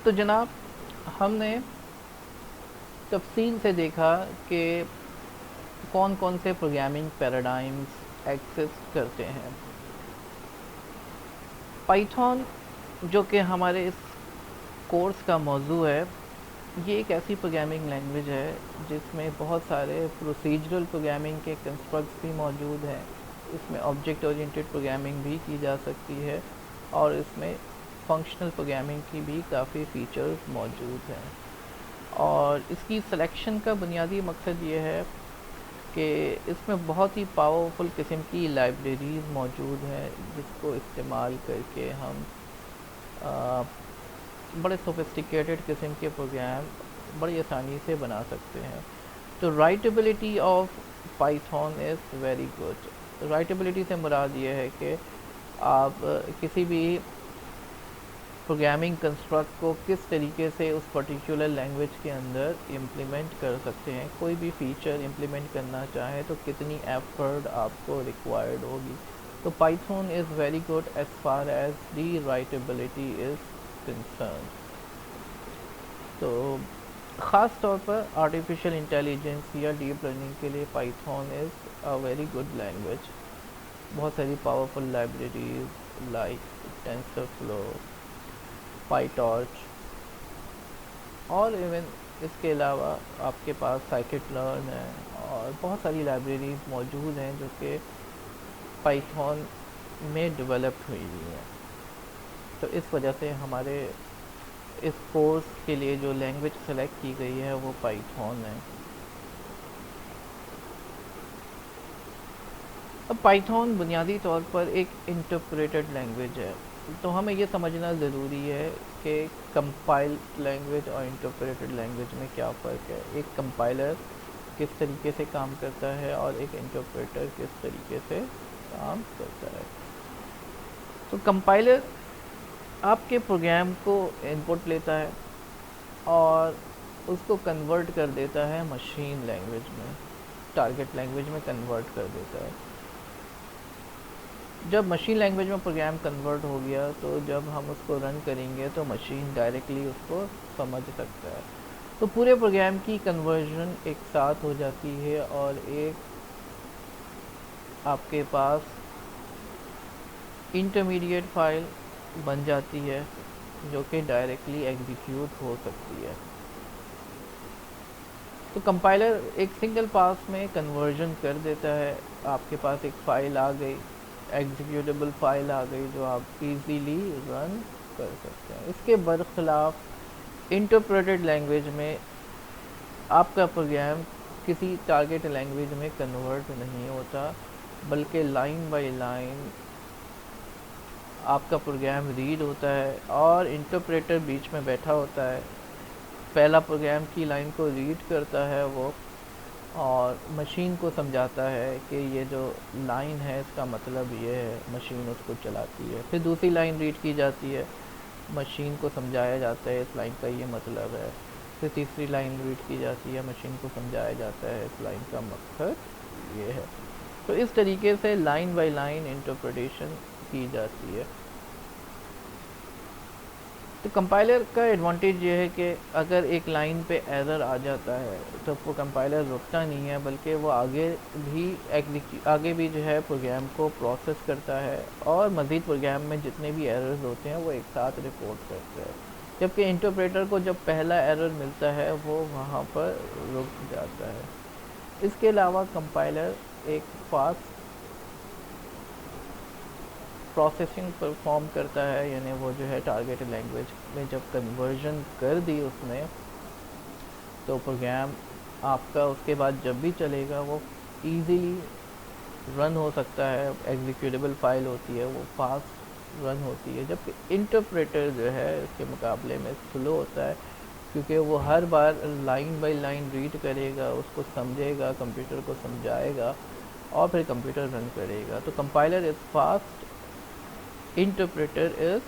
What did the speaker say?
تو جناب ہم نے تفصیل سے دیکھا کہ کون کون سے پروگرامنگ پیراڈائمز ایکسسٹ کرتے ہیں. پائتھون جو کہ ہمارے اس کورس کا موضوع ہے، یہ ایک ایسی پروگرامنگ لینگویج ہے جس میں بہت سارے پروسیجرل پروگرامنگ کے کنسٹرکٹس بھی موجود ہیں. اس میں آبجیکٹ اورینٹڈ پروگرامنگ بھی کی جا سکتی ہے اور اس میں فنکشنل پروگرامنگ کی بھی کافی فیچرز موجود ہیں. اور اس کی سلیکشن کا بنیادی مقصد یہ ہے کہ اس میں بہت ہی پاورفل قسم کی لائبریریز موجود ہیں جس کو استعمال کر کے ہم بڑے سوفسٹیکیٹڈ قسم کے پروگرام بڑی آسانی سے بنا سکتے ہیں. تو writability of پائتھون is very good. Writability سے مراد یہ ہے کہ آپ کسی بھی پروگرامنگ کنسٹرکٹ کو کس طریقے سے اس پرٹیکولر لینگویج کے اندر امپلیمنٹ کر سکتے ہیں. کوئی بھی فیچر امپلیمنٹ کرنا چاہیں تو کتنی ایفرٹ آپ کو ریکوائرڈ ہوگی. تو Python is very good as far as the writability is concern. تو خاص طور پر آرٹیفیشیل انٹیلیجنس یا ڈیپ لرننگ کے لیے Python is a very good language. بہت ساری powerful libraries like TensorFlow, PyTorch, اور ایون اس کے علاوہ آپ کے پاس سائیکٹ لرن ہے اور بہت ساری لائبریریز موجود ہیں جو کہ پائتھون میں ڈیولپڈ ہوئی ہیں. تو اس وجہ سے ہمارے اس کورس کے لیے جو لینگویج سلیکٹ کی گئی ہے وہ پائتھون ہے. اب پائتھون بنیادی طور پر ایک انٹرپریٹڈ لینگویج ہے. تو ہمیں یہ سمجھنا ضروری ہے کہ کمپائلڈ لینگویج اور انٹرپریٹڈ لینگویج میں کیا فرق ہے. ایک کمپائلر کس طریقے سے کام کرتا ہے اور ایک انٹرپریٹر کس طریقے سے کام کرتا ہے. تو کمپائلر آپ کے پروگرام کو ان پٹ لیتا ہے اور اس کو کنورٹ کر دیتا ہے مشین لینگویج میں، ٹارگٹ لینگویج میں کنورٹ کر دیتا ہے. جب مشین لینگویج میں پروگرام کنورٹ ہو گیا تو جب ہم اس کو رن کریں گے تو مشین ڈائریکٹلی اس کو سمجھ سکتا ہے. تو پورے پروگرام کی کنورژن ایک ساتھ ہو جاتی ہے اور ایک آپ کے پاس انٹرمیڈیٹ فائل بن جاتی ہے جو کہ ڈائریکٹلی ایگزیکیوٹ ہو سکتی ہے. تو کمپائلر ایک سنگل پاس میں کنورژن کر دیتا ہے. آپ کے پاس ایک فائل آ گئی، ایگزیکیوٹیبل فائل آ گئی جو آپ ایزیلی رن کر سکتے ہیں. اس کے برخلاف انٹرپریٹڈ لینگویج میں آپ کا پروگرام کسی ٹارگٹ لینگویج میں کنورٹ نہیں ہوتا بلکہ لائن بائی لائن آپ کا پروگرام ریڈ ہوتا ہے اور انٹرپریٹر بیچ میں بیٹھا ہوتا ہے. پہلا پروگرام کی لائن کو ریڈ کرتا ہے وہ اور مشین کو سمجھاتا ہے کہ یہ جو لائن ہے اس کا مطلب یہ ہے. مشین اس کو چلاتی ہے. پھر دوسری لائن ریڈ کی جاتی ہے، مشین کو سمجھایا جاتا ہے اس لائن کا یہ مطلب ہے. پھر تیسری لائن ریڈ کی جاتی ہے، مشین کو سمجھایا جاتا ہے اس لائن کا مقصد یہ ہے. تو اس طریقے سے لائن بائی لائن انٹرپریٹیشن کی جاتی ہے. تو کمپائلر کا ایڈوانٹیج یہ ہے کہ اگر ایک لائن پہ ایرر آ جاتا ہے تو وہ کمپائلر رکتا نہیں ہے بلکہ وہ آگے بھی جو ہے پروگرام کو پروسیس کرتا ہے اور مزید پروگرام میں جتنے بھی ایررز ہوتے ہیں وہ ایک ساتھ رپورٹ کرتا ہے. جبکہ انٹرپریٹر کو جب پہلا ایرر ملتا ہے وہ وہاں پر رک جاتا ہے. اس کے علاوہ کمپائلر ایک فاسٹ پروسیسنگ پرفارم کرتا ہے، یعنی وہ جو ہے ٹارگٹ لینگویج میں جب کنورژن کر دی اس نے تو پروگرام آپ کا اس کے بعد جب بھی چلے گا وہ ایزیلی رن ہو سکتا ہے. ایگزیکیوٹیبل فائل ہوتی ہے وہ فاسٹ رن ہوتی ہے. جبکہ انٹرپریٹر جو ہے اس کے مقابلے میں سلو ہوتا ہے کیونکہ وہ ہر بار لائن بائی لائن ریڈ کرے گا، اس کو سمجھے گا، کمپیوٹر کو سمجھائے گا اور پھر کمپیوٹر رن کرے گا. تو compiler is fast, interpreter is